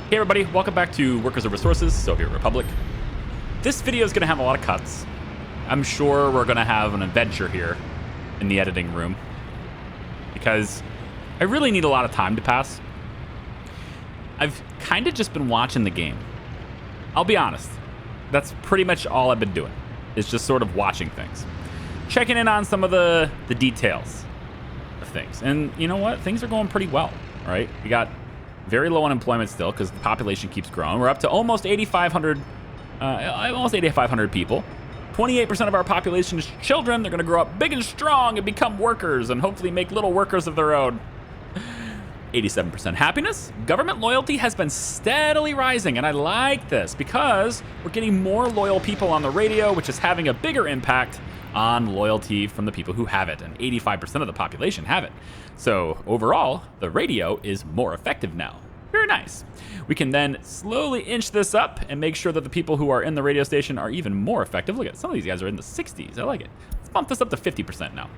Hey everybody, welcome back to Workers of Resources, Soviet Republic. This video is going to have a lot of cuts. I'm sure we're going to have an adventure here in the editing room because I really need a lot of time to pass. I've kind of just been watching the game. I'll be honest, that's pretty much all I've been doing. It's just sort of watching things. Checking in on some of the details of things. And you know what? Things are going pretty well, right? We got very low unemployment still because the population keeps growing. We're up to almost 8,500 people. 28% of our population is children. They're going to grow up big and strong and become workers and hopefully make little workers of their own. 87% happiness. Government loyalty has been steadily rising, and I like this because we're getting more loyal people on the radio, which is having a bigger impact on loyalty from the people who have it, and 85% of the population have it. So overall, the radio is more effective now. Very nice. We can then slowly inch this up and make sure that the people who are in the radio station are even more effective. Look at some of these guys are in the 60s. I like it. Let's bump this up to 50% now.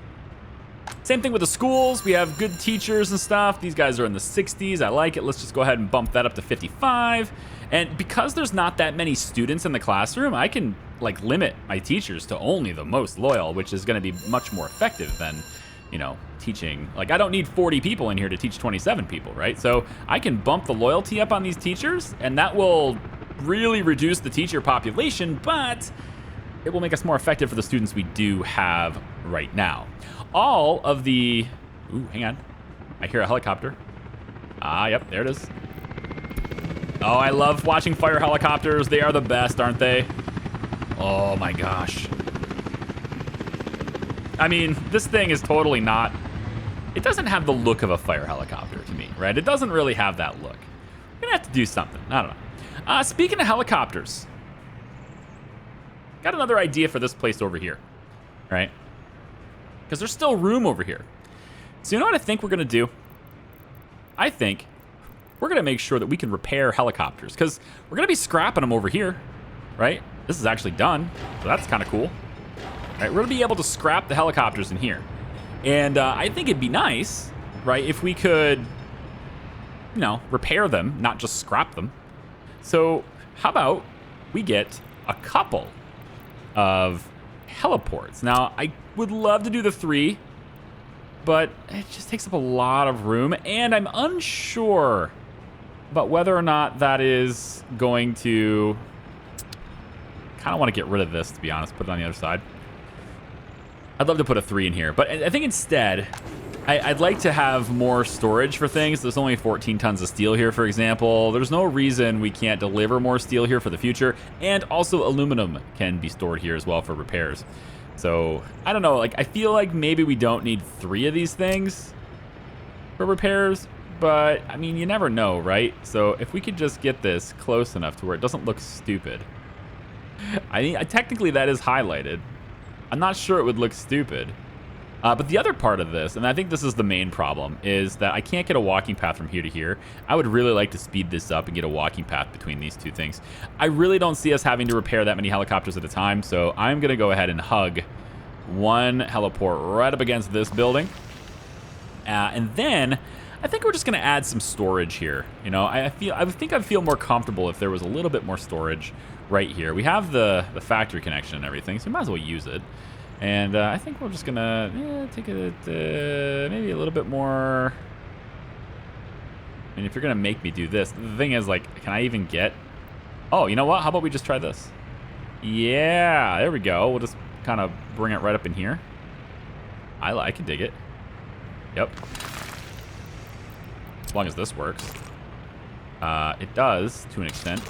Same thing with the schools. We have good teachers and stuff. These guys are in the 60s. I like it. Let's just go ahead and bump that up to 55. And because there's not that many students in the classroom, I can limit my teachers to only the most loyal, which is going to be much more effective than, teaching. I don't need 40 people in here to teach 27 people, right? So I can bump the loyalty up on these teachers, and that will really reduce the teacher population, but it will make us more effective for the students we do have right now. All of the... Ooh, hang on. I hear a helicopter. Yep, there it is. Oh, I love watching fire helicopters. They are the best, aren't they? Oh my gosh. I mean, this thing is totally not... It doesn't have the look of a fire helicopter to me, right? It doesn't really have that look. We're gonna have to do something. I don't know. Speaking of helicopters, got another idea for this place over here, right? Because there's still room over here. So you know what I think we're gonna do? I think we're gonna make sure that we can repair helicopters because we're gonna be scrapping them over here, right? This is actually done, so that's kind of cool. All right, we're gonna be able to scrap the helicopters in here. And I think it'd be nice, right, if we could, repair them, not just scrap them. So how about we get a couple of heliports? Now, I would love to do the 3, but it just takes up a lot of room, and I'm unsure about whether or not that is going to... kind of want to get rid of this, to be honest, put it on the other side. I'd love to put a 3 in here, but I think instead, I'd like to have more storage for things. There's only 14 tons of steel here, for example. There's no reason we can't deliver more steel here for the future, and also aluminum can be stored here as well for repairs. So, I don't know, I feel like maybe we don't need 3 of these things for repairs, but, I mean, you never know, right? So, if we could just get this close enough to where it doesn't look stupid. I mean, technically that is highlighted. I'm not sure it would look stupid. But the other part of this, and I think this is the main problem, is that I can't get a walking path from here to here. I would really like to speed this up and get a walking path between these two things. I really don't see us having to repair that many helicopters at a time, so I'm going to go ahead and hug one heliport right up against this building. And then I think we're just going to add some storage here. I think I'd feel more comfortable if there was a little bit more storage right here. We have the factory connection and everything, so we might as well use it. And I think we're just gonna take it maybe a little bit more. I mean, if you're gonna make me do this, the thing is, can I even get... Oh, you know what? How about we just try this? Yeah, there we go. We'll just kind of bring it right up in here. I can dig it. Yep. As long as this works. It does, to an extent.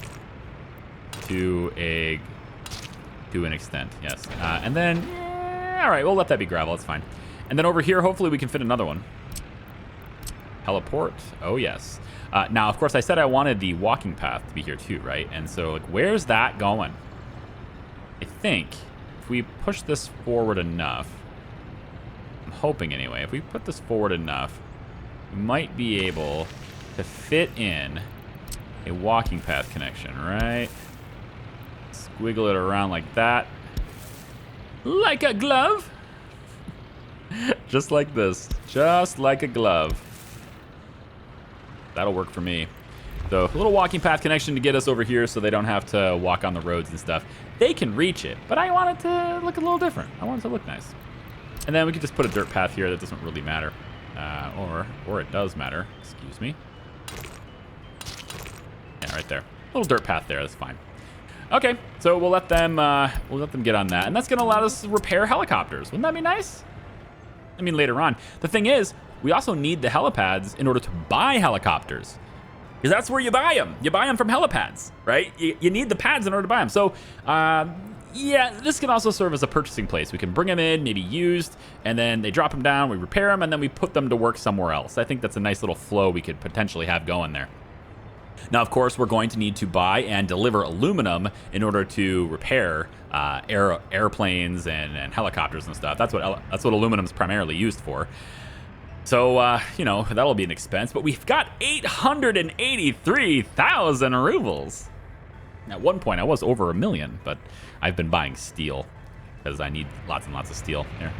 To an extent, yes. And then, all right, we'll let that be gravel. It's fine. And then over here, hopefully we can fit another one. Heliport. Oh, yes. Now, of course, I said I wanted the walking path to be here too, right? And so, where's that going? I think if we push this forward enough, I'm hoping anyway, if we put this forward enough, we might be able to fit in a walking path connection, right? Squiggle it around like that. Like a glove. Just like this. Just like a glove. That'll work for me. So a little walking path connection to get us over here so they don't have to walk on the roads and stuff. They can reach it, but I want it to look a little different. I want it to look nice. And then we could just put a dirt path here. That doesn't really matter. Or it does matter. Excuse me. Yeah, right there. A little dirt path there. That's fine. Okay, so we'll let them get on that. And that's going to allow us to repair helicopters. Wouldn't that be nice? I mean, later on. The thing is, we also need the helipads in order to buy helicopters. Because that's where you buy them. You buy them from helipads, right? You need the pads in order to buy them. So, yeah, this can also serve as a purchasing place. We can bring them in, maybe used, and then they drop them down, we repair them, and then we put them to work somewhere else. I think that's a nice little flow we could potentially have going there. Now, of course, we're going to need to buy and deliver aluminum in order to repair airplanes and helicopters and stuff. That's what aluminum is primarily used for. So, you know, that'll be an expense. But we've got 883,000 rubles. At one point, I was over 1 million, but I've been buying steel because I need lots and lots of steel. Here,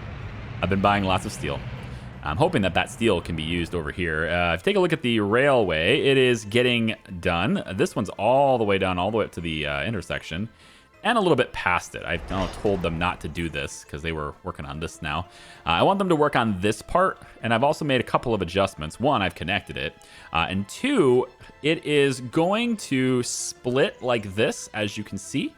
I've been buying lots of steel. I'm hoping that steel can be used over here. If you take a look at the railway, it is getting done. This one's all the way down, all the way up to the intersection. And a little bit past it. I've told them not to do this because they were working on this now. I want them to work on this part, and I've also made a couple of adjustments. One, I've connected it, and two, it is going to split like this, as you can see,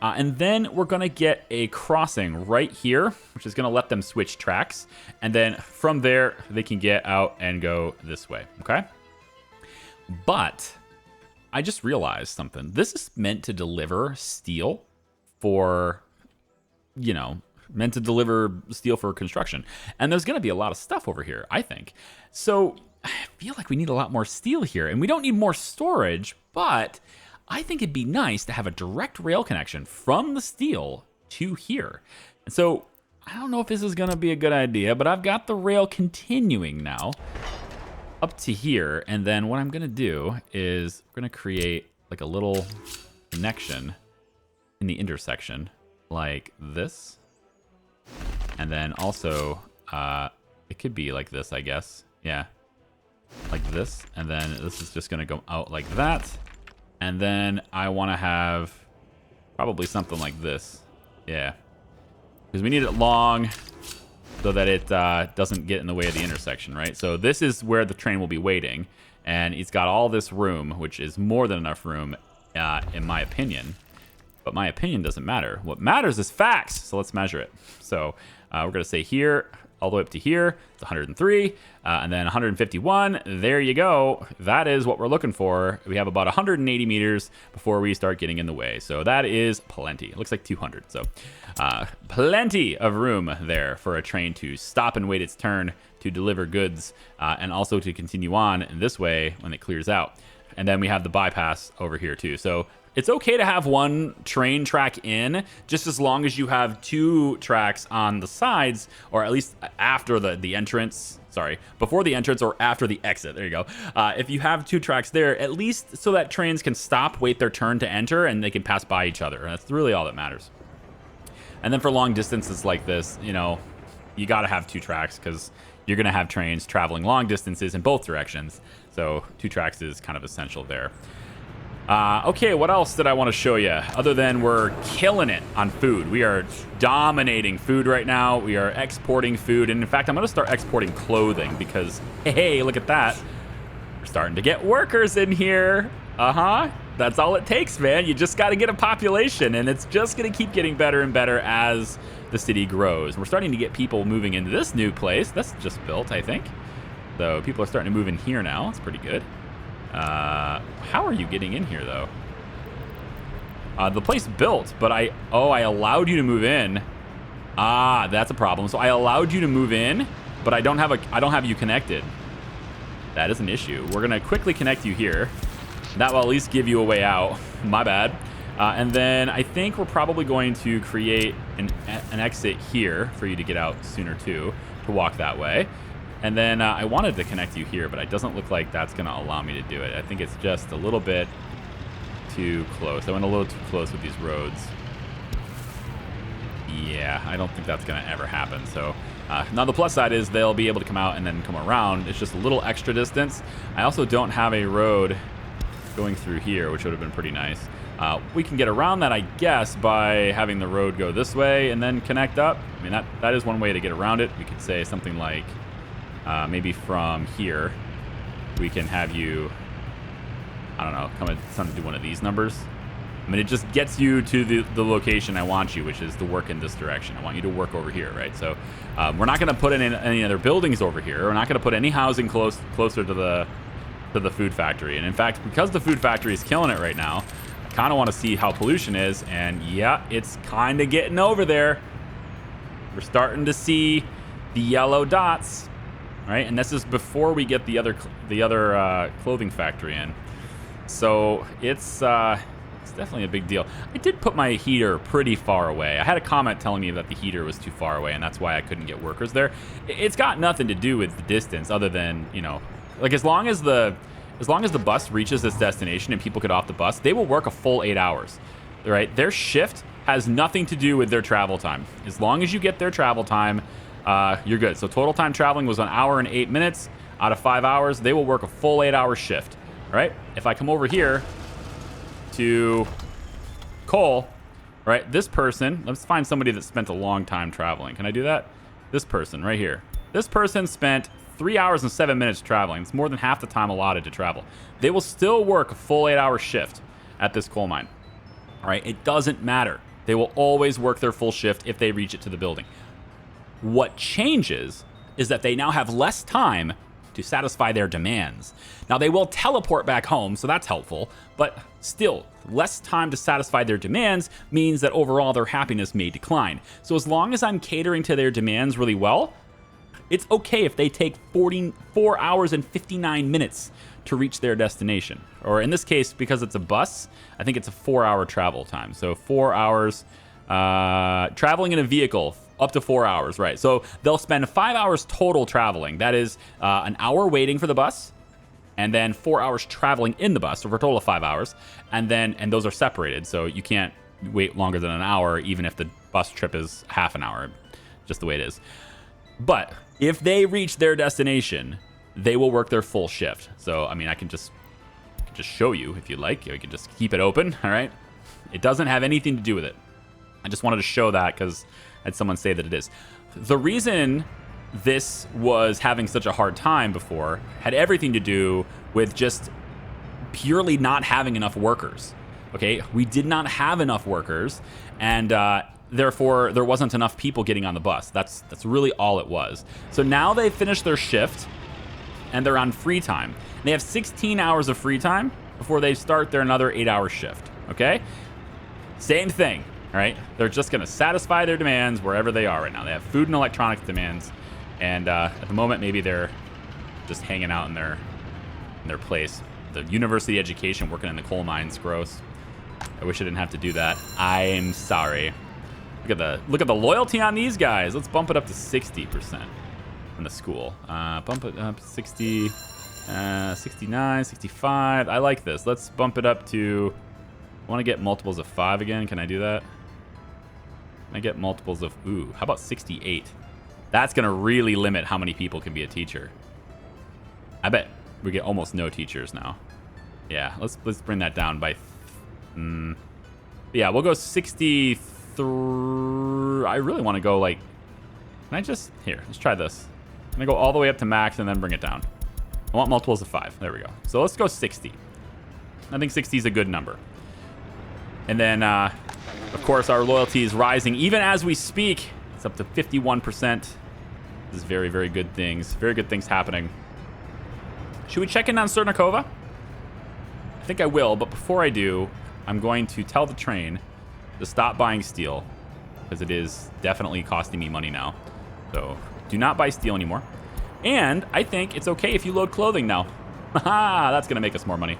and then we're going to get a crossing right here, which is going to let them switch tracks, and then from there, they can get out and go this way, okay? But I just realized something. This is meant to deliver steel for, you know, meant to deliver steel for construction. And there's going to be a lot of stuff over here, I think. So I feel like we need a lot more steel here. And we don't need more storage, but I think it'd be nice to have a direct rail connection from the steel to here. And so I don't know if this is going to be a good idea, but I've got the rail continuing now up to here. And then what I'm going to do is we're going to create like a little connection in the intersection like this. And then also, it could be like this, I guess. Yeah, like this. And then this is just going to go out like that. And then I want to have probably something like this. Yeah, because we need it long so that it doesn't get in the way of the intersection, right? So this is where the train will be waiting. And it's got all this room, which is more than enough room, in my opinion. But my opinion doesn't matter. What matters is facts. So let's measure it. So we're going to say here, all the way up to here, it's 103, and then 151. There you go. That is what we're looking for. We have about 180 meters before we start getting in the way. So that is plenty. It looks like 200. So plenty of room there for a train to stop and wait its turn to deliver goods, and also to continue on in this way when it clears out. And then we have the bypass over here too. So it's okay to have one train track in, just as long as you have two tracks on the sides, or at least after the entrance. Sorry, before the entrance or after the exit. There you go. If you have two tracks there, at least so that trains can stop, wait their turn to enter, and they can pass by each other. That's really all that matters. And then for long distances like this, you know, you got to have two tracks because you're going to have trains traveling long distances in both directions. So two tracks is kind of essential there. Okay, what else did I want to show you? Other than we're killing it on food. We are dominating food right now. We are exporting food. And in fact, I'm going to start exporting clothing because, hey, look at that. We're starting to get workers in here. That's all it takes, man. You just got to get a population, and it's just going to keep getting better and better as the city grows. We're starting to get people moving into this new place. That's just built, I think. So people are starting to move in here now. It's pretty good. How are you getting in here, though? The place built, but I allowed you to move in. That's a problem. So I allowed you to move in, but I don't have you connected. That is an issue. We're gonna quickly connect you here. That will at least give you a way out. My bad. And then I think we're probably going to create an exit here for you to get out sooner too, to walk that way. And then I wanted to connect you here, but it doesn't look like that's going to allow me to do it. I think it's just a little bit too close. I went a little too close with these roads. Yeah, I don't think that's going to ever happen. So now the plus side is they'll be able to come out and then come around. It's just a little extra distance. I also don't have a road going through here, which would have been pretty nice. We can get around that, I guess, by having the road go this way and then connect up. I mean, that is one way to get around it. We could say something like maybe from here we can have you, I don't know, come to one of these numbers. I mean, it just gets you to the location I want you, which is to work in this direction. I want you to work over here, right? So we're not going to put in any other buildings over here. We're not going to put any housing closer to the food factory. And in fact, because the food factory is killing it right now, I kind of want to see how pollution is. And yeah, it's kind of getting over there. We're starting to see the yellow dots, right? And this is before we get the other clothing factory in. So it's definitely a big deal. I did put my heater pretty far away. I had a comment telling me that the heater was too far away, and that's why I couldn't get workers there. It's got nothing to do with the distance, other than, you know, like as long as the bus reaches this destination and people get off the bus, they will work a full 8 hours, right? Their shift has nothing to do with their travel time. As long as you get their travel time, you're good. So total time traveling was 1 hour and 8 minutes out of 5 hours. They will work a full 8-hour shift, right? If I come over here to Cole, right? This person, let's find somebody that spent a long time traveling. Can I do that? This person right here. This person spent 3 hours and 7 minutes traveling. It's more than half the time allotted to travel. They will still work a full 8-hour shift at this coal mine. All right, it doesn't matter. They will always work their full shift if they reach it to the building. What changes is that they now have less time to satisfy their demands. Now, they will teleport back home, so that's helpful, but still, less time to satisfy their demands means that overall their happiness may decline. So as long as I'm catering to their demands really well, it's okay if they take 44 hours and 59 minutes to reach their destination. Or in this case, because it's a bus, I think it's a 4-hour travel time. So 4 hours traveling in a vehicle, up to 4 hours, right? So they'll spend 5 hours total traveling. That is an hour waiting for the bus, and then 4 hours traveling in the bus, so for a total of 5 hours. And those are separated, so you can't wait longer than an hour, even if the bus trip is half an hour, just the way it is. But if they reach their destination, they will work their full shift. So, I mean, I can just show you if you'd like. You can just keep it open, all right? It doesn't have anything to do with it. I just wanted to show that because I had someone say that it is. The reason this was having such a hard time before had everything to do with just purely not having enough workers. Okay, we did not have enough workers, and therefore there wasn't enough people getting on the bus. That's really all it was. So now they've finished their shift and they're on free time. They have 16 hours of free time before they start their another 8-hour shift. Okay, same thing. All right, they're just going to satisfy their demands wherever they are right now. They have food and electronics demands, and at the moment, maybe they're just hanging out in their place. The university education, working in the coal mines, gross. I wish I didn't have to do that. I'm sorry. Look at the loyalty on these guys. Let's bump it up to 60% in the school. Bump it up 60, 69, 65. I like this. Let's bump it up to. I want to get multiples of 5 again. Can I do that? Can I get multiples of, how about 68? That's going to really limit how many people can be a teacher. I bet we get almost no teachers now. Yeah, let's bring that down by, yeah, we'll go 63. I really want to go like, can I just, here, let's try this. I'm going to go all the way up to max and then bring it down. I want multiples of 5. There we go. So let's go 60. I think 60 is a good number. And then, of course, our loyalty is rising even as we speak. It's up to 51%. This is very, very good things. Very good things happening. Should we check in on Sernakova? I think I will, but before I do, I'm going to tell the train to stop buying steel because it is definitely costing me money now. So do not buy steel anymore. And I think it's okay if you load clothing now. Haha, that's going to make us more money.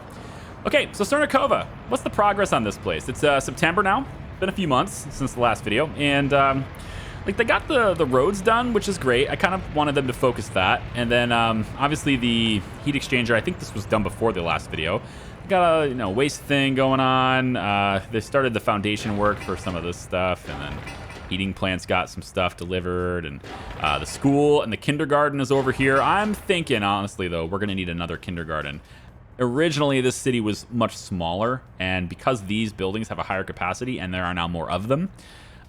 Okay, so Sernakova, what's the progress on this place? It's September now. Been a few months since the last video, and like they got the roads done, which is great. I kind of wanted them to focus that, and then obviously the heat exchanger. I think this was done before the last video. Got a waste thing going on. They started the foundation work for some of this stuff, and then heating plants got some stuff delivered, and the school and the kindergarten is over here. I'm thinking honestly though, we're gonna need another kindergarten. Originally, this city was much smaller, and because these buildings have a higher capacity and there are now more of them,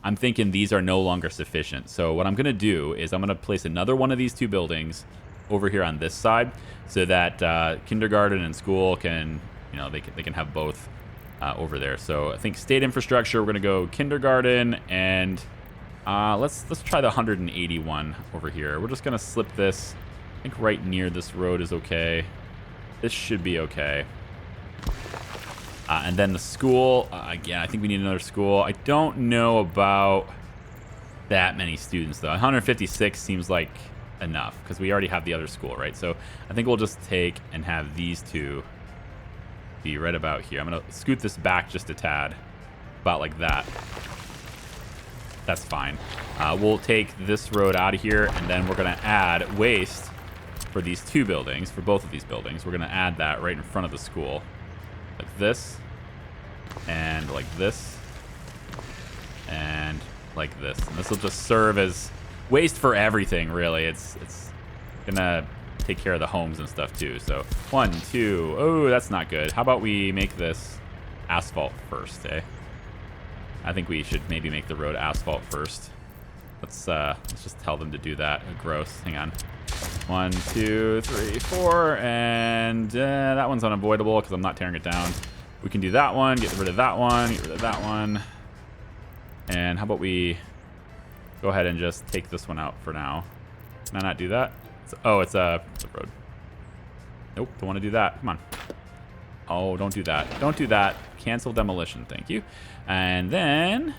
I'm thinking these are no longer sufficient. So what I'm going to do is I'm going to place another one of these 2 buildings over here on this side so that kindergarten and school can, they can have both over there. So I think state infrastructure, we're going to go kindergarten, and let's try the 181 over here. We're just going to slip this. I think right near this road is okay. This should be okay. And then the school, again, I think we need another school. I don't know about that many students, though. 156 seems like enough because we already have the other school, right? So I think we'll just take and have these 2 be right about here. I'm going to scoot this back just a tad, about like that. That's fine. We'll take this road out of here, and then we're going to add waste for these 2 buildings, for both of these buildings. We're going to add that right in front of the school. Like this, and like this, and like this. And this will just serve as waste for everything, really. It's gonna take care of the homes and stuff too. So 1, 2. Oh, that's not good. How about we make this asphalt first, eh? I think we should maybe make the road asphalt first. Let's just tell them to do that. Gross. Hang on. 1, 2, 3, 4, and that one's unavoidable because I'm not tearing it down. We can do that one, get rid of that one, get rid of that one. And how about we go ahead and just take this one out for now? Can I not do that? It's a road. Nope, don't want to do that. Come on. Oh, don't do that. Don't do that. Cancel demolition. Thank you. And then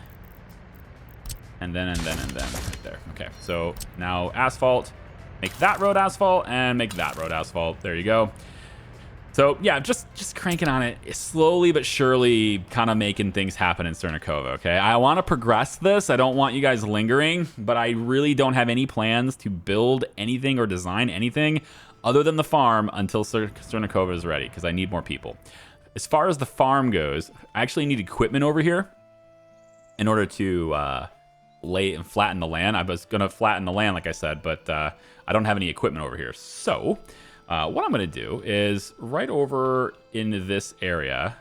right there. Okay, so now asphalt. Make that road asphalt and make that road asphalt. There you go. So yeah, just cranking on it slowly but surely, kind of making things happen in Sernakova, okay? I want to progress this. I don't want you guys lingering, but I really don't have any plans to build anything or design anything other than the farm until Sernakova is ready, because I need more people. As far as the farm goes, I actually need equipment over here in order to lay and flatten the land. I was going to flatten the land, like I said, but I don't have any equipment over here. So what I'm going to do is right over in this area,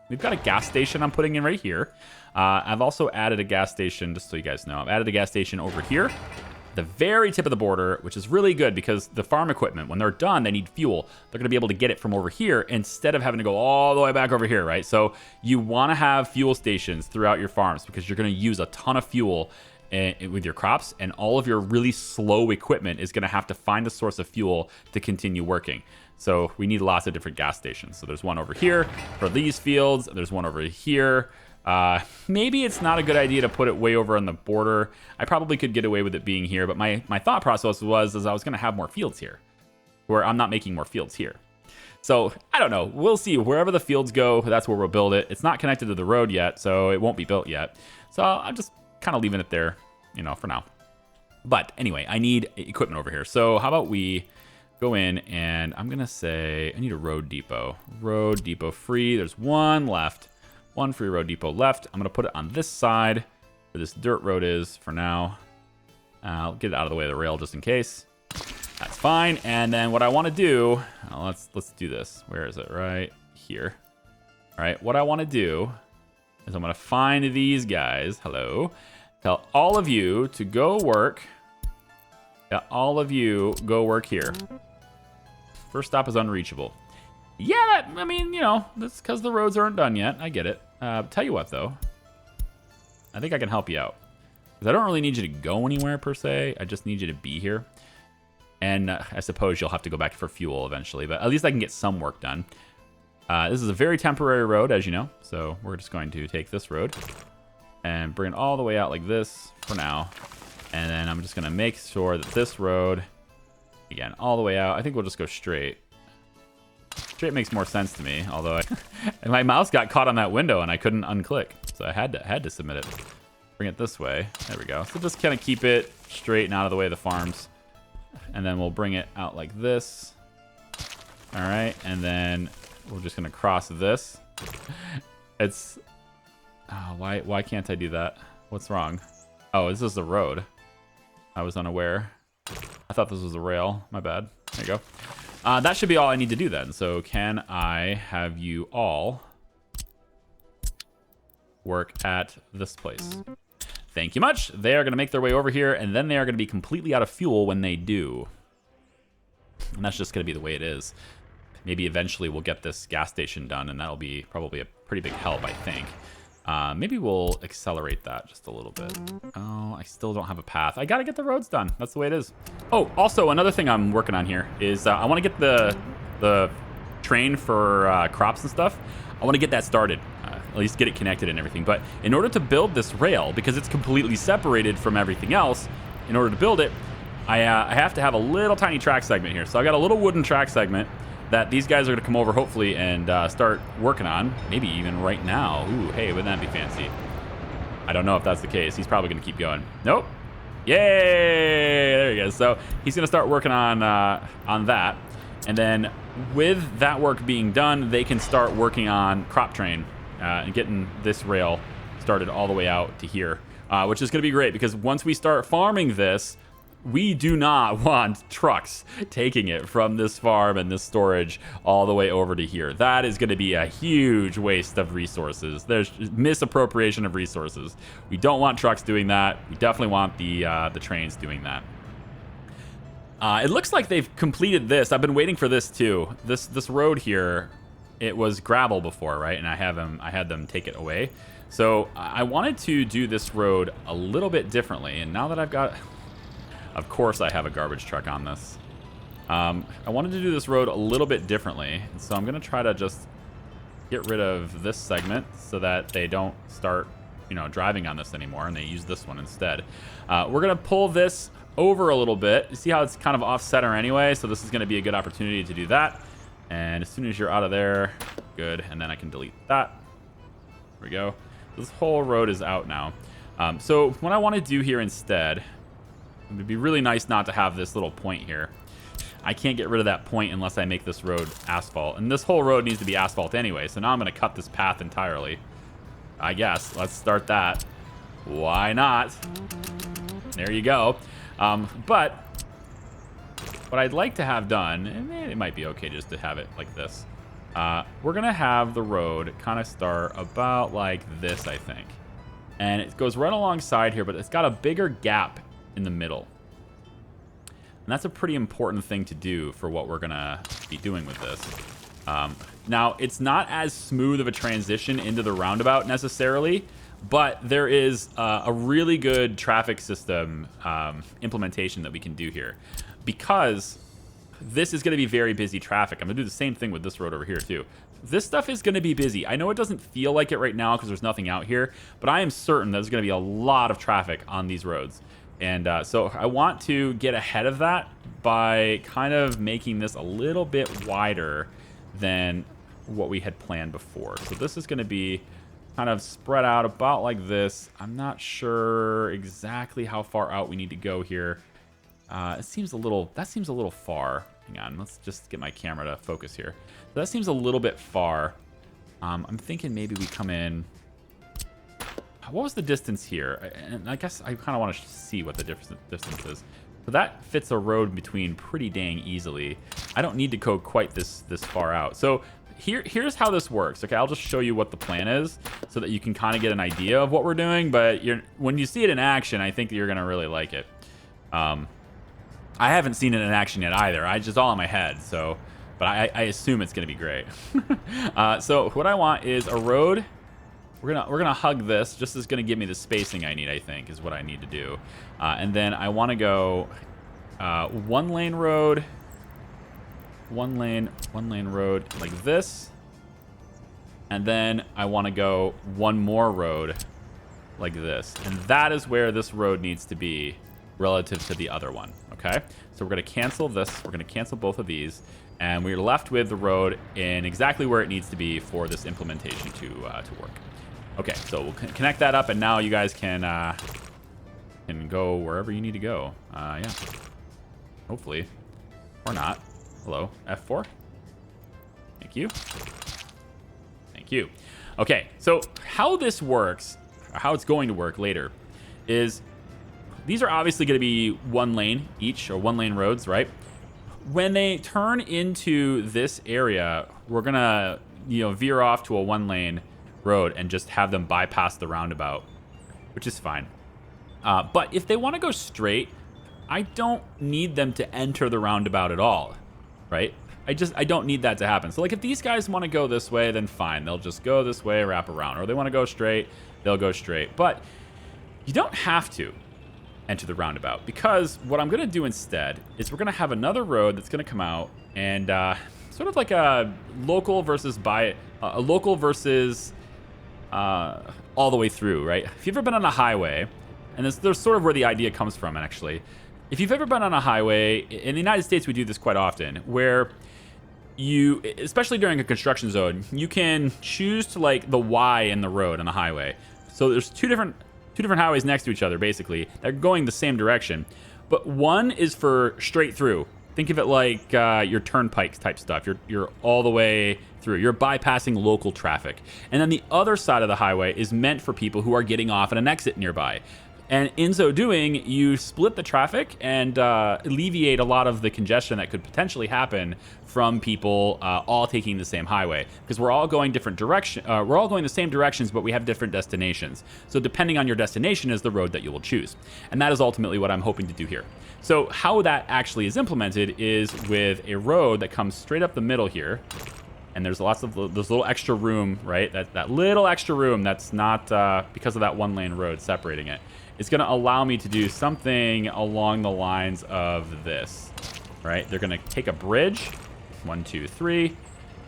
we've got a gas station I'm putting in right here. I've also added a gas station, just so you guys know, I've added a gas station over here, the very tip of the border, which is really good because the farm equipment, when they're done, they need fuel. They're going to be able to get it from over here instead of having to go all the way back over here, right? So you want to have fuel stations throughout your farms because you're going to use a ton of fuel with your crops, and all of your really slow equipment is going to have to find a source of fuel to continue working. So we need lots of different gas stations. So there's one over here for these fields. There's one over here. Maybe it's not a good idea to put it way over on the border. I probably could get away with it being here, but my thought process was I was going to have more fields here, where I'm not making more fields here. So I don't know. We'll see. Wherever the fields go, that's where we'll build it. It's not connected to the road yet, so it won't be built yet. So I'm just kind of leaving it there, for now. But anyway, I need equipment over here. So how about we go in and I'm going to say I need a road depot. Road depot free. There's one left. One free road depot left. I'm going to put it on this side where this dirt road is for now. I'll get it out of the way of the rail just in case. That's fine. And then what I want to do, let's do this. Where is it? Right here. All right. What I want to do is I'm going to find these guys. Hello. Tell all of you to go work. Yeah, all of you go work here. First stop is unreachable. Yeah, that's because the roads aren't done yet. I get it. Tell you what, though. I think I can help you out. Because I don't really need you to go anywhere, per se. I just need you to be here. And I suppose you'll have to go back for fuel eventually. But at least I can get some work done. This is a very temporary road, as you know. So we're just going to take this road and bring it all the way out like this for now. And then I'm just going to make sure that this road, again, all the way out. I think we'll just go straight. Straight makes more sense to me, although my mouse got caught on that window and I couldn't unclick, so I had to submit it. Bring it this way. There we go. So just kind of keep it straight and out of the way of the farms, and then we'll bring it out like this. All right, and then we're just gonna cross this. It's why can't I do that? What's wrong? Oh, this is the road. I was unaware. I thought this was a rail. My bad. There you go. That should be all I need to do then. So can I have you all work at this place? Thank you much. They are going to make their way over here, and then they are going to be completely out of fuel when they do. And that's just going to be the way it is. Maybe eventually we'll get this gas station done, and that'll be probably a pretty big help, I think. Maybe we'll accelerate that just a little bit. Oh, I still don't have a path. I got to get the roads done. That's the way it is. Oh, also, another thing I'm working on here is I want to get the train for crops and stuff. I want to get that started. At least get it connected and everything. But in order to build this rail, because it's completely separated from everything else, in order to build it, I have to have a little tiny track segment here. So I got a little wooden track segment that these guys are going to come over, hopefully, and start working on. Maybe even right now. Ooh, hey, wouldn't that be fancy? I don't know if that's the case. He's probably going to keep going. Nope. Yay! There he goes. So he's going to start working on that. And then with that work being done, they can start working on crop train and getting this rail started all the way out to here, which is going to be great because once we start farming this, we do not want trucks taking it from this farm and this storage all the way over to here. That is going to be a huge waste of resources. There's misappropriation of resources. We don't want trucks doing that. We definitely want the trains doing that. It looks like they've completed this. I've been waiting for this too. This road here, it was gravel before, right? And I had them take it away. So I wanted to do this road a little bit differently. And now that I've got... Of course I have a garbage truck on this. I wanted to do this road a little bit differently. So I'm going to try to just get rid of this segment so that they don't start, driving on this anymore and they use this one instead. We're going to pull this over a little bit. You see how it's kind of off-center anyway? So this is going to be a good opportunity to do that. And as soon as you're out of there, good. And then I can delete that. There we go. This whole road is out now. So what I want to do here instead... It would be really nice not to have this little point here. I can't get rid of that point unless I make this road asphalt. And this whole road needs to be asphalt anyway. So now I'm going to cut this path entirely. I guess. Let's start that. Why not? There you go. But what I'd like to have done, and it might be okay just to have it like this. We're going to have the road kind of start about like this, I think. And it goes right alongside here, but it's got a bigger gap in the middle. And that's a pretty important thing to do for what we're gonna be doing with this. Now, it's not as smooth of a transition into the roundabout necessarily, but there is a really good traffic system implementation that we can do here. Because this is gonna be very busy traffic. I'm gonna do the same thing with this road over here too. This stuff is going to be busy. I know it doesn't feel like it right now because there's nothing out here, but I am certain there's going to be a lot of traffic on these roads. And so I want to get ahead of that by kind of making this a little bit wider than what we had planned before. So this is going to be kind of spread out about like this. I'm not sure exactly how far out we need to go here. That seems a little far. Hang on, let's just get my camera to focus here. So that seems a little bit far. I'm thinking maybe we come in... What was the distance here? And I guess I kind of want to see what the distance is. So that fits a road between pretty dang easily. I don't need to go quite this far out. So here's how this works. Okay, I'll just show you what the plan is so that you can kind of get an idea of what we're doing. But when you see it in action, I think you're going to really like it. I haven't seen it in action yet either. I just all in my head. So, but I assume it's going to be great. So what I want is a road. We're gonna hug this. Just is gonna give me the spacing I need. I think is what I need to do. And then I want to go one lane road like this. And then I want to go one more road like this. And that is where this road needs to be relative to the other one. Okay, so we're going to cancel this. We're going to cancel both of these. And we're left with the road in exactly where it needs to be for this implementation to work. Okay, so we'll connect that up, and now you guys can go wherever you need to go. Yeah, hopefully, or not. Hello, F4. Thank you. Thank you. Okay, so how this works, or how it's going to work later, is these are obviously going to be one lane each, or one lane roads, right? when they turn into this area, we're going to, veer off to a 1-lane road and just have them bypass the roundabout, which is fine. But if they want to go straight, I don't need them to enter the roundabout at all, right? I don't need that to happen. So like if these guys want to go this way, then fine. They'll just go this way, wrap around. Or they want to go straight, they'll go straight. But you don't have to enter the roundabout, because what I'm going to do instead is we're going to have another road that's going to come out and sort of like a local versus all the way through, right? If you've ever been on a highway, and there's sort of where the idea comes from, actually. If you've ever been on a highway, in the United States, we do this quite often, where you, especially during a construction zone, you can choose to like the Y in the road on the highway. So there's two different highways next to each other, basically. They're going the same direction, but one is for straight through. Think of it like your turnpike type stuff. You're all the way through. You're bypassing local traffic. And then the other side of the highway is meant for people who are getting off at an exit nearby. And in so doing, you split the traffic and alleviate a lot of the congestion that could potentially happen from people all taking the same highway, because we're all going different direction. We're all going the same directions, but we have different destinations. So depending on your destination is the road that you will choose, and that is ultimately what I'm hoping to do here. So how that actually is implemented is with a road that comes straight up the middle here. And there's lots of this little extra room, right? That little extra room that's not because of that 1-lane road separating it. It's going to allow me to do something along the lines of this, right? They're going to take a bridge, 1, 2, 3,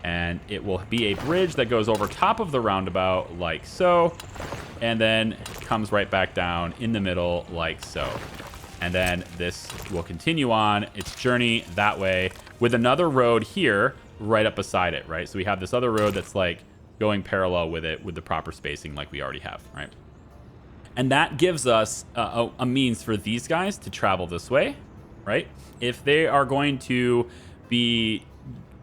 and it will be a bridge that goes over top of the roundabout like so, and then comes right back down in the middle like so. And then this will continue on its journey that way with another road here right up beside it, right? So we have this other road that's like going parallel with it with the proper spacing like we already have, right? And that gives us a means for these guys to travel this way, right? If they are going to be,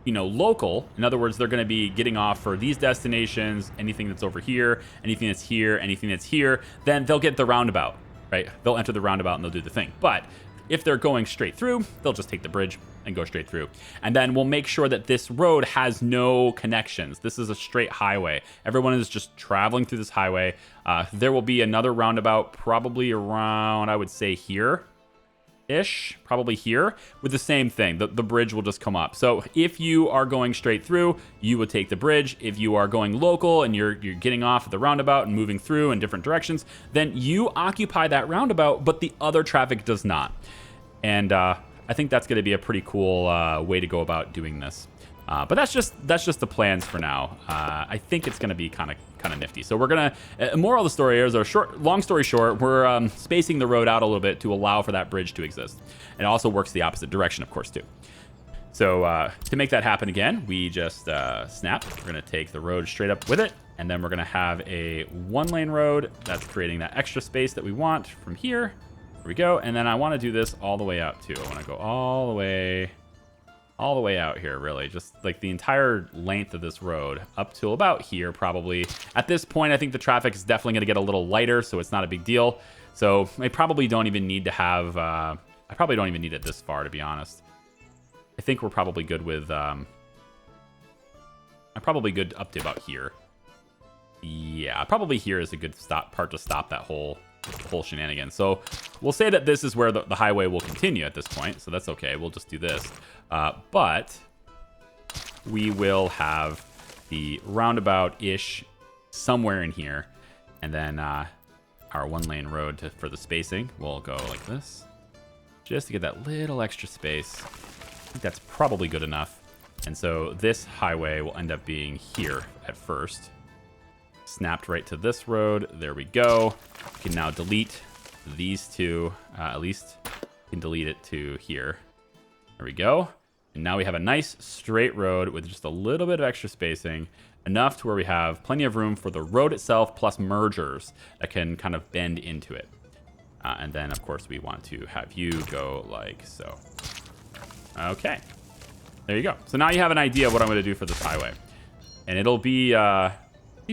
local, in other words, they're going to be getting off for these destinations, anything that's over here, anything that's here, anything that's here, then they'll get the roundabout, right? They'll enter the roundabout and they'll do the thing. But if they're going straight through, they'll just take the bridge and go straight through. And then we'll make sure that this road has no connections. This is a straight highway. Everyone is just traveling through this highway. There will be another roundabout probably around, I would say here-ish, probably here, with the same thing. The bridge will just come up. So if you are going straight through, you will take the bridge. If you are going local and you're getting off at the roundabout and moving through in different directions, then you occupy that roundabout, but the other traffic does not. And I think that's going to be a pretty cool way to go about doing this. But that's just the plans for now. I think it's going to be kind of nifty. So we're gonna. Moral of the story is, long story short, we're spacing the road out a little bit to allow for that bridge to exist. And it also works the opposite direction, of course, too. So to make that happen again, we just snap. We're gonna take the road straight up with it, and then we're gonna have a 1-lane road that's creating that extra space that we want from here. Here we go. And then I want to do this all the way out too. I want to go all the way out here, really. Just like the entire length of this road up till about here, probably. At this point, I think the traffic is definitely going to get a little lighter, so it's not a big deal. So I probably don't even need to have, I probably don't even need it this far, to be honest. I think we're probably good with, I'm probably good up to about here. Yeah, probably here is a good part to stop that whole shenanigans. So we'll say that this is where the highway will continue at this point, so that's okay. We'll just do this. But we will have the roundabout-ish somewhere in here, and then our 1-lane road for the spacing will go like this, just to get that little extra space. I think that's probably good enough. And so this highway will end up being here at first. Snapped right to this road. There we go. We can now delete these two. At least we can delete it to here. There we go. And now we have a nice straight road with just a little bit of extra spacing, enough to where we have plenty of room for the road itself plus mergers that can kind of bend into it. And then, of course, we want to have you go like so. Okay. There you go. So now you have an idea of what I'm going to do for this highway. And it'll be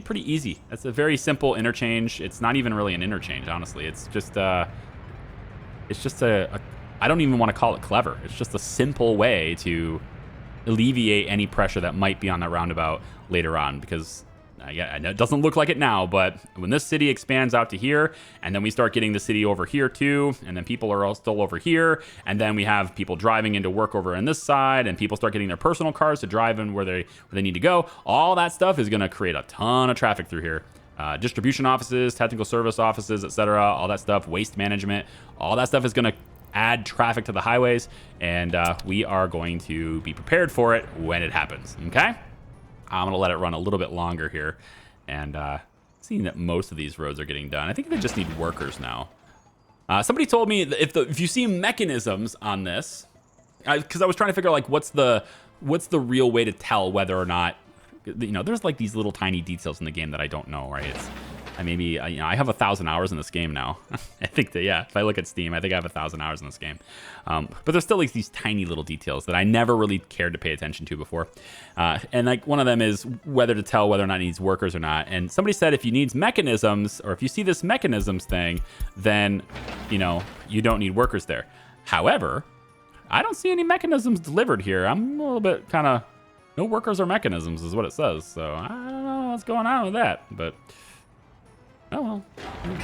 pretty easy. It's a very simple interchange. It's not even really an interchange, honestly. It's just a I don't even want to call it clever. It's just a simple way to alleviate any pressure that might be on that roundabout later on, because yeah, I know it doesn't look like it now, but when this city expands out to here, and then we start getting the city over here too, and then people are all still over here, and then we have people driving into work over on this side, and people start getting their personal cars to drive in where they need to go. All that stuff is going to create a ton of traffic through here. Distribution offices, technical service offices, etc., all that stuff, waste management, all that stuff is going to add traffic to the highways, and we are going to be prepared for it when it happens. Okay, I'm gonna let it run a little bit longer here, and seeing that most of these roads are getting done, I think they just need workers now. Somebody told me that if you see mechanisms on this, because I was trying to figure out like what's the real way to tell whether or not, you know, there's like these little tiny details in the game that I don't know, right? I have 1,000 hours in this game now. I think that, yeah, if I look at Steam, I think I have 1,000 hours in this game. But there's still like these tiny little details that I never really cared to pay attention to before. And like one of them is whether to tell whether or not it needs workers or not. And somebody said if you needs mechanisms, or if you see this mechanisms thing, then, you know, you don't need workers there. However, I don't see any mechanisms delivered here. I'm a little bit kind of, no workers or mechanisms is what it says. So I don't know what's going on with that, but oh well.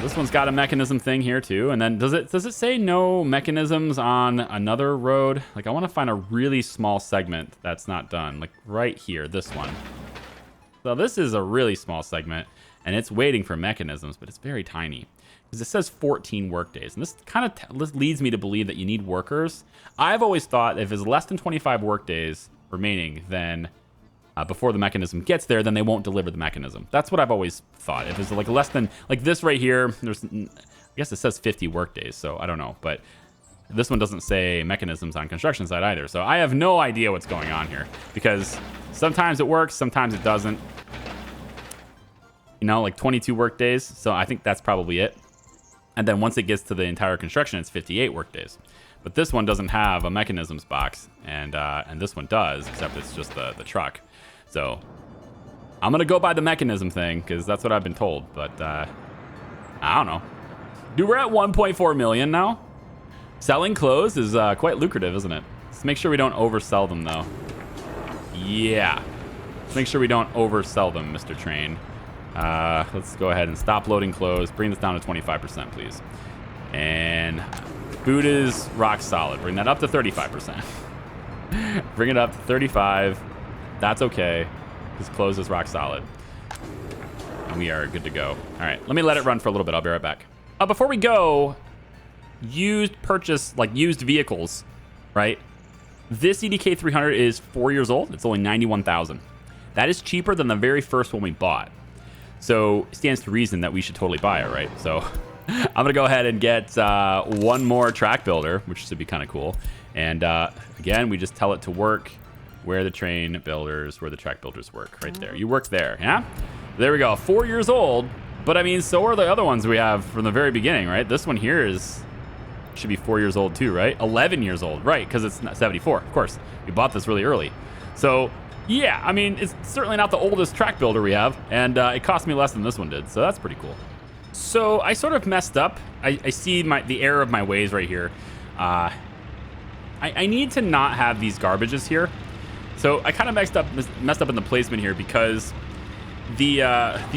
This one's got a mechanism thing here too. And then does it say no mechanisms on another road? Like I want to find a really small segment that's not done, like right here, this one. So this is a really small segment, and it's waiting for mechanisms, but it's very tiny because it says 14 work days, and this kind of leads me to believe that you need workers. I've always thought if it's less than 25 work days remaining, then before the mechanism gets there, then they won't deliver the mechanism. That's what I've always thought. If it's like less than, like this right here, I guess it says 50 work days, so I don't know. But this one doesn't say mechanisms on construction site either. So I have no idea what's going on here, because sometimes it works, sometimes it doesn't. You know, like 22 work days. So I think that's probably it. And then once it gets to the entire construction, it's 58 work days. But this one doesn't have a mechanisms box, and this one does, except it's just the truck. So I'm gonna go by the mechanism thing because that's what I've been told. But I don't know. Dude, we're at 1.4 million now. Selling clothes is quite lucrative, isn't it? Let's make sure we don't oversell them though. Yeah. Let's make sure we don't oversell them, Mr. Train. Let's go ahead and stop loading clothes. Bring this down to 25%, please. And food is rock solid. Bring that up to 35%. Bring it up to 35. That's okay, because clothes is rock solid. And we are good to go. All right, let me let it run for a little bit. I'll be right back. Before we go, used vehicles, right? This EDK 300 is 4 years old. It's only 91,000. That is cheaper than the very first one we bought. So it stands to reason that we should totally buy it, right? So I'm gonna go ahead and get one more track builder, which should be kind of cool. And again, we just tell it to work where the track builders work, right there. You work there, yeah? There we go, 4 years old. But I mean, so are the other ones we have from the very beginning, right? This one here should be 4 years old too, right? 11 years old, right? Because it's not 74, of course. We bought this really early. So yeah, I mean, it's certainly not the oldest track builder we have, and it cost me less than this one did, so that's pretty cool. So I sort of messed up. I see the error of my ways right here. I need to not have these garbages here. So I kind of messed up in the placement here, because the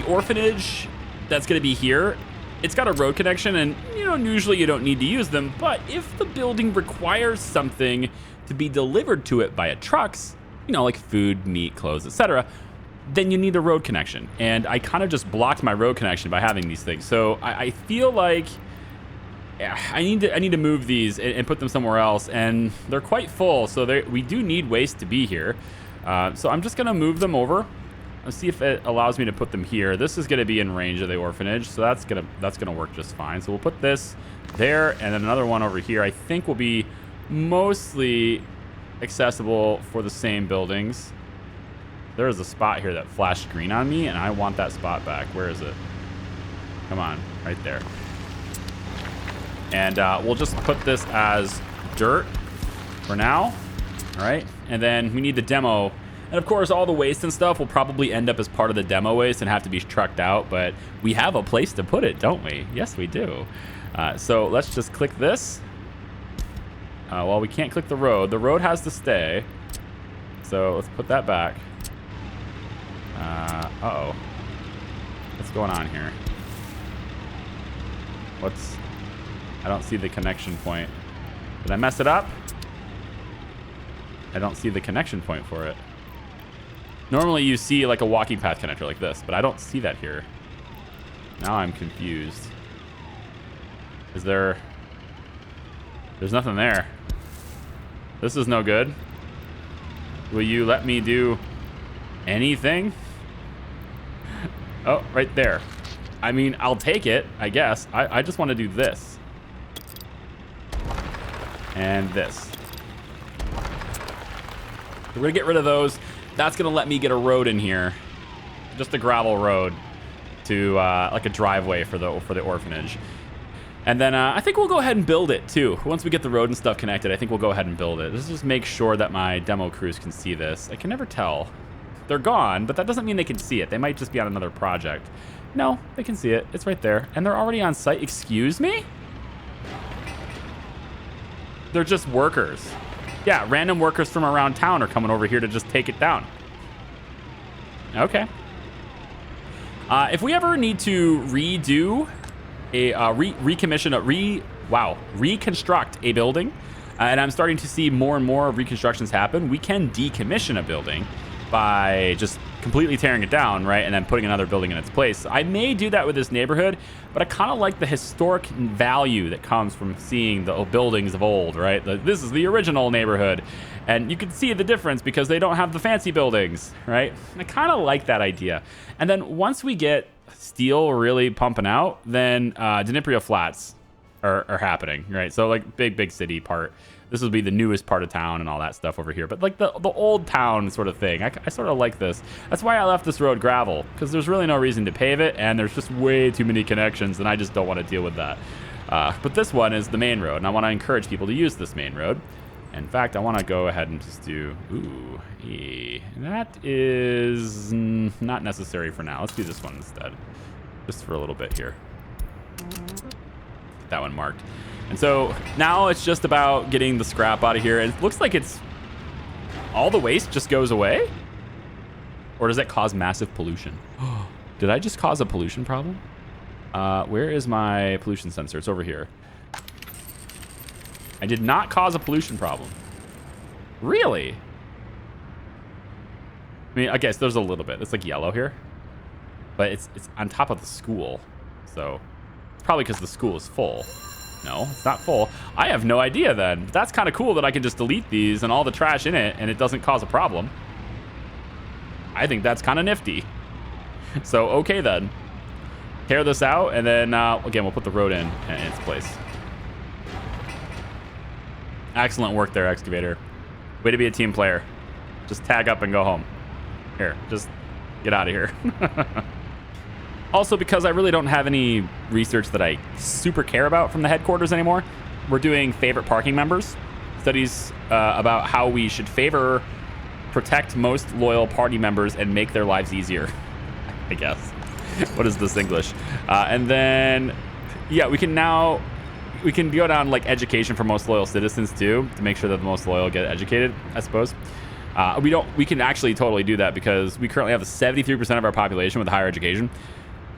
orphanage that's going to be here, it's got a road connection, and you know, usually you don't need to use them, but if the building requires something to be delivered to it via trucks, you know, like food, meat, clothes, etc., then you need a road connection. And I kind of just blocked my road connection by having these things. So I feel like I need to move these and put them somewhere else, and they're quite full, so we do need waste to be here. So I'm just gonna move them over. Let's see if it allows me to put them here. This is gonna be in range of the orphanage, so that's gonna work just fine. So we'll put this there, and then another one over here. I think will be mostly accessible for the same buildings. There is a spot here that flashed green on me, and I want that spot back. Where is it? Come on, right there. And we'll just put this as dirt for now. All right, and then we need the demo. And of course, all the waste and stuff will probably end up as part of the demo waste and have to be trucked out, but we have a place to put it, don't we? Yes, we do. So let's just click this. Well, we can't click the road. The road has to stay. So let's put that back. Uh-oh. What's going on here? I don't see the connection point. Did I mess it up? I don't see the connection point for it. Normally you see like a walking path connector like this, but I don't see that here. Now I'm confused. There's nothing there. This is no good. Will you let me do anything? Oh, right there. I mean, I'll take it, I guess. I just want to do this. And this. We're going to get rid of those. That's going to let me get a road in here. Just a gravel road to like a driveway for the orphanage. And then I think we'll go ahead and build it too. Once we get the road and stuff connected, I think we'll go ahead and build it. Let's just make sure that my demo crews can see this. I can never tell. They're gone, but that doesn't mean they can see it. They might just be on another project. No, they can see it. It's right there. And they're already on site. Excuse me? They're just workers. Yeah, random workers from around town are coming over here to just take it down. Okay. If we ever need to redo reconstruct a building, and I'm starting to see more and more reconstructions happen, we can decommission a building by just completely tearing it down, right, and then putting another building in its place. I may do that with this neighborhood, but I kind of like the historic value that comes from seeing the buildings of old, right? This is the original neighborhood, and you can see the difference because they don't have the fancy buildings, right? I kind of like that idea. And then once we get steel really pumping out, then Dnipro Flats are happening, right? So like big city part. This will be the newest part of town and all that stuff over here. But like the old town sort of thing, I sort of like this. That's why I left this road gravel, because there's really no reason to pave it, and there's just way too many connections, and I just don't want to deal with that. But this one is the main road, and I want to encourage people to use this main road. In fact, I want to go ahead and just do, that is not necessary for now. Let's do this one instead, just for a little bit here. Get that one marked. And so now it's just about getting the scrap out of here. It looks like it's all the waste just goes away, or does that cause massive pollution? Did I just cause a pollution problem? Where is my pollution sensor? It's over here. I did not cause a pollution problem. Really? I mean, I guess there's a little bit. It's like yellow here, but it's on top of the school. So it's probably because the school is full. No, it's not full. I have no idea then. That's kind of cool that I can just delete these and all the trash in it and it doesn't cause a problem. I think that's kind of nifty. So, okay then. Tear this out and then, again, we'll put the road in its place. Excellent work there, Excavator. Way to be a team player. Just tag up and go home. Here, just get out of here. Also, because I really don't have any research that I super care about from the headquarters anymore, we're doing favorite parking members. Studies about how we should protect most loyal party members and make their lives easier, I guess. What is this English? And then, yeah, we can go down like education for most loyal citizens too, to make sure that the most loyal get educated, I suppose. We can actually totally do that because we currently have 73% of our population with higher education.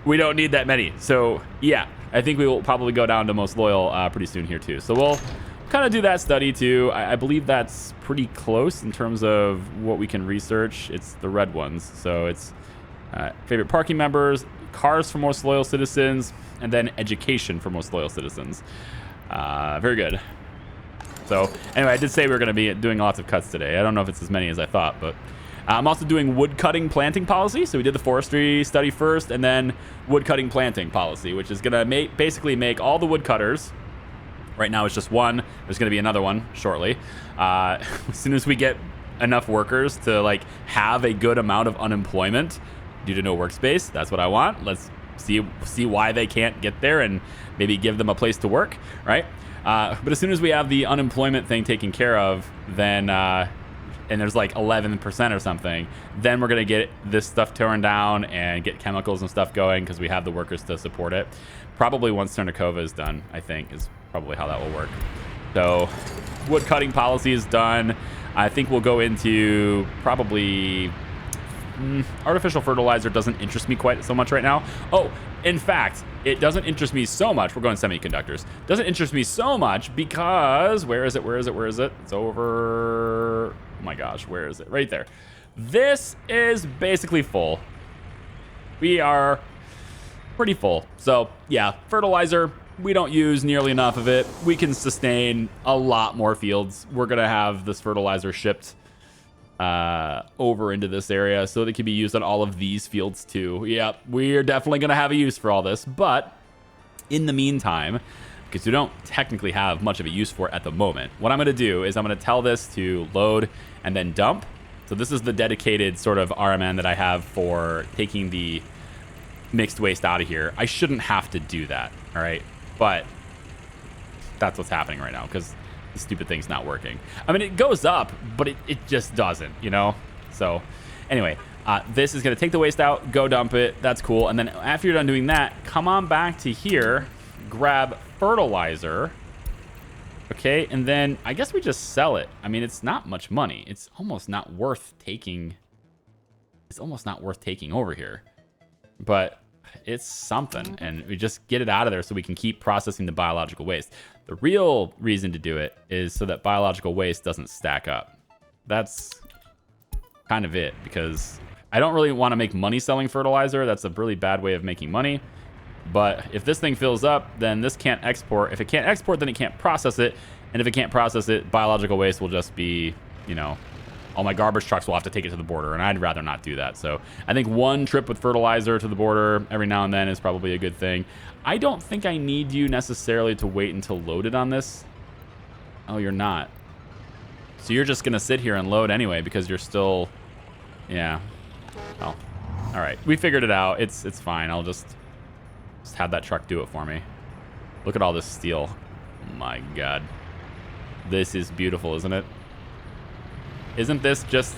We don't need that many. So yeah, I think we will probably go down to most loyal pretty soon here too. So we'll kind of do that study too. I believe that's pretty close in terms of what we can research. It's the red ones. So it's favorite parking members, cars for most loyal citizens, and then education for most loyal citizens. Very good. So anyway, I did say we were going to be doing lots of cuts today. I don't know if it's as many as I thought, but I'm also doing wood cutting planting policy. So we did the forestry study first and then wood cutting planting policy, which is going to basically make all the wood cutters. Right now it's just one. There's going to be another one shortly. As soon as we get enough workers to like have a good amount of unemployment due to no workspace, that's what I want. Let's see why they can't get there and maybe give them a place to work, right? But as soon as we have the unemployment thing taken care of, then and there's like 11% or something, then we're going to get this stuff torn down and get chemicals and stuff going because we have the workers to support it. Probably once Sernakova is done, I think, is probably how that will work. So wood cutting policy is done. I think we'll go into probably artificial fertilizer doesn't interest me quite so much right now. Oh, in fact, it doesn't interest me so much. We're going semiconductors. Doesn't interest me so much because where is it? It's over. Oh my gosh, where is it? Right there. This is basically full. We are pretty full. So yeah, fertilizer, we don't use nearly enough of it. We can sustain a lot more fields. We're going to have this fertilizer shipped over into this area so they can be used on all of these fields too. Yep, we're definitely going to have a use for all this. But in the meantime, because we don't technically have much of a use for it at the moment, what I'm going to do is I'm going to tell this to load and then dump. So this is the dedicated sort of RMN that I have for taking the mixed waste out of here. I shouldn't have to do that, all right? But that's what's happening right now because the stupid thing's not working. I mean, it goes up, but it just doesn't, you know? So anyway, this is going to take the waste out, go dump it. That's cool. And then after you're done doing that, come on back to here, grab fertilizer. Okay, and then I guess we just sell it. I mean, it's not much money. It's almost not worth taking. It's almost not worth taking over here. But it's something, and we just get it out of there so we can keep processing the biological waste. The real reason to do it is so that biological waste doesn't stack up. That's kind of it, because I don't really want to make money selling fertilizer. That's a really bad way of making money. But if this thing fills up, then this can't export. If it can't export, then it can't process it. And if it can't process it, biological waste will just be, you know, all my garbage trucks will have to take it to the border, and I'd rather not do that. So I think one trip with fertilizer to the border every now and then is probably a good thing. I don't think I need you necessarily to wait until loaded on this. Oh, you're not. So you're just going to sit here and load anyway because you're still... Yeah. Oh. All right. We figured it out. It's fine. I'll just have that truck do it for me. Look at all this steel. Oh my God. This is beautiful, isn't it? Isn't this just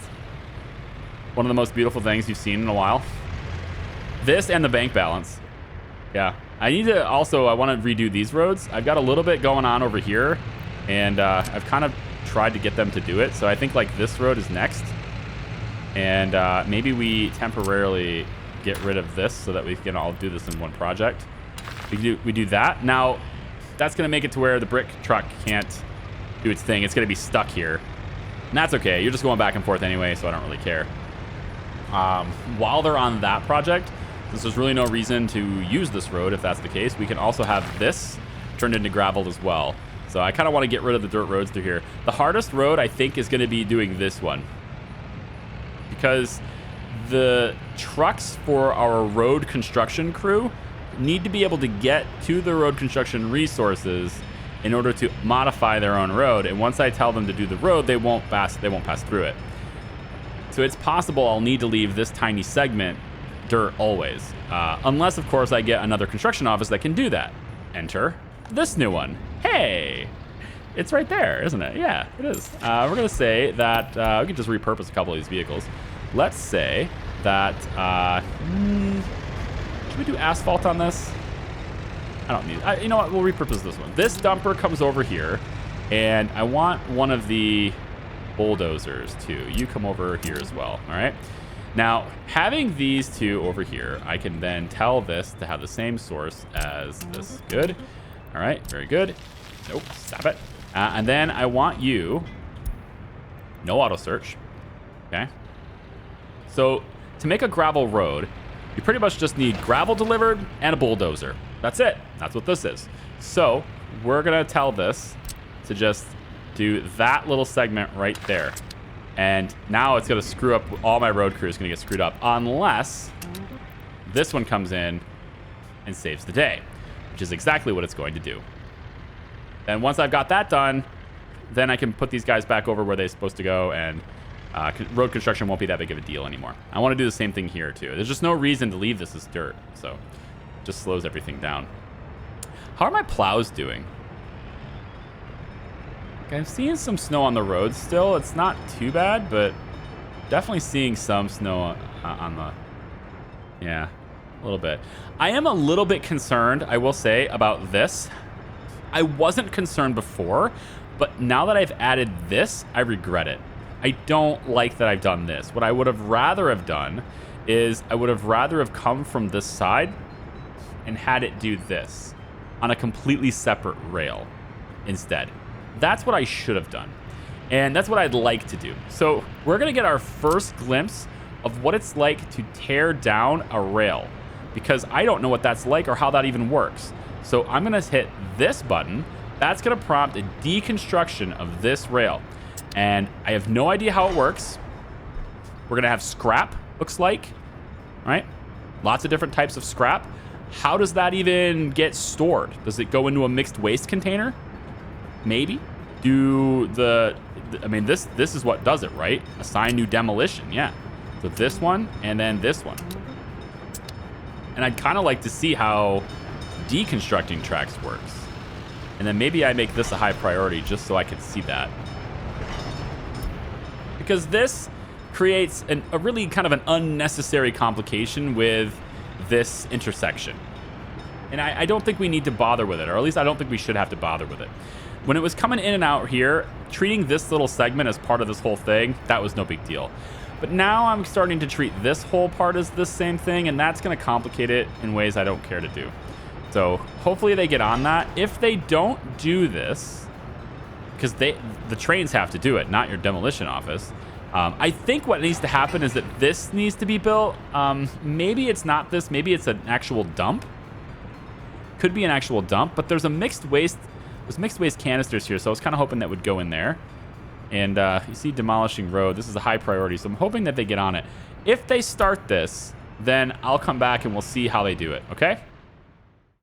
one of the most beautiful things you've seen in a while? This and the bank balance. Yeah. I need to also, I want to redo these roads. I've got a little bit going on over here, and I've kind of tried to get them to do it. So I think like this road is next. And maybe we temporarily get rid of this so that we can all do this in one project. We do that. Now, that's going to make it to where the brick truck can't do its thing. It's going to be stuck here. And that's okay. You're just going back and forth anyway, so I don't really care. While they're on that project, since there's really no reason to use this road, if that's the case, we can also have this turned into gravel as well. So I kind of want to get rid of the dirt roads through here. The hardest road, I think, is going to be doing this one. Because the trucks for our road construction crew need to be able to get to the road construction resources in order to modify their own road. And once I tell them to do the road, they won't pass through it. So it's possible I'll need to leave this tiny segment dirt always. Unless, of course, I get another construction office that can do that. Enter this new one. Hey! It's right there, isn't it? Yeah, it is. We're going to say that we can just repurpose a couple of these vehicles. Let's say that... should we do asphalt on this? I don't need... you know what? We'll repurpose this one. This dumper comes over here, and I want one of the bulldozers, too. You come over here as well, all right? Now, having these two over here, I can then tell this to have the same source as this. Good. All right, very good. Nope, stop it. And then I want you... No auto search. Okay. So, to make a gravel road, you pretty much just need gravel delivered and a bulldozer. That's it. That's what this is. So, we're going to tell this to just do that little segment right there. And now it's going to screw up. All my road crew is going to get screwed up unless this one comes in and saves the day, which is exactly what it's going to do. And once I've got that done, then I can put these guys back over where they're supposed to go, and road construction won't be that big of a deal anymore. I want to do the same thing here, too. There's just no reason to leave this as dirt, so it just slows everything down. How are my plows doing? Okay, I'm seeing some snow on the road still. It's not too bad, but definitely seeing some snow on the... Yeah, a little bit. I am a little bit concerned, I will say, about this. I wasn't concerned before, But now that I've added this, I regret it. I don't like that I've done this. What I would have rather have done is I would have rather have come from this side and had it do this on a completely separate rail instead. That's what I should have done. And that's what I'd like to do. So we're going to get our first glimpse of what it's like to tear down a rail, because I don't know what that's like or how that even works. So I'm going to hit this button. That's going to prompt a deconstruction of this rail. And I have no idea how it works. We're going to have scrap, looks like, right? Lots of different types of scrap. How does that even get stored? Does it go into a mixed waste container? Maybe. I mean, this is what does it, right? Assign new demolition, yeah. So this one and then this one. And I'd kind of like to see how deconstructing tracks works. And then maybe I make this a high priority just so I can see that. Because this creates a really kind of an unnecessary complication with this intersection. And I don't think we need to bother with it, or at least I don't think we should have to bother with it. When it was coming in and out here, treating this little segment as part of this whole thing, that was no big deal. But now I'm starting to treat this whole part as the same thing, and that's going to complicate it in ways I don't care to do. So hopefully they get on that. If they don't do this, because the trains have to do it, not your demolition office. I think what needs to happen is that this needs to be built. Maybe it's not this. Maybe it's an actual dump. Could be an actual dump, but there's a mixed waste. There's mixed waste canisters here, so I was kind of hoping that would go in there. And you see demolishing road. This is a high priority, so I'm hoping that they get on it. If they start this, then I'll come back and we'll see how they do it, okay?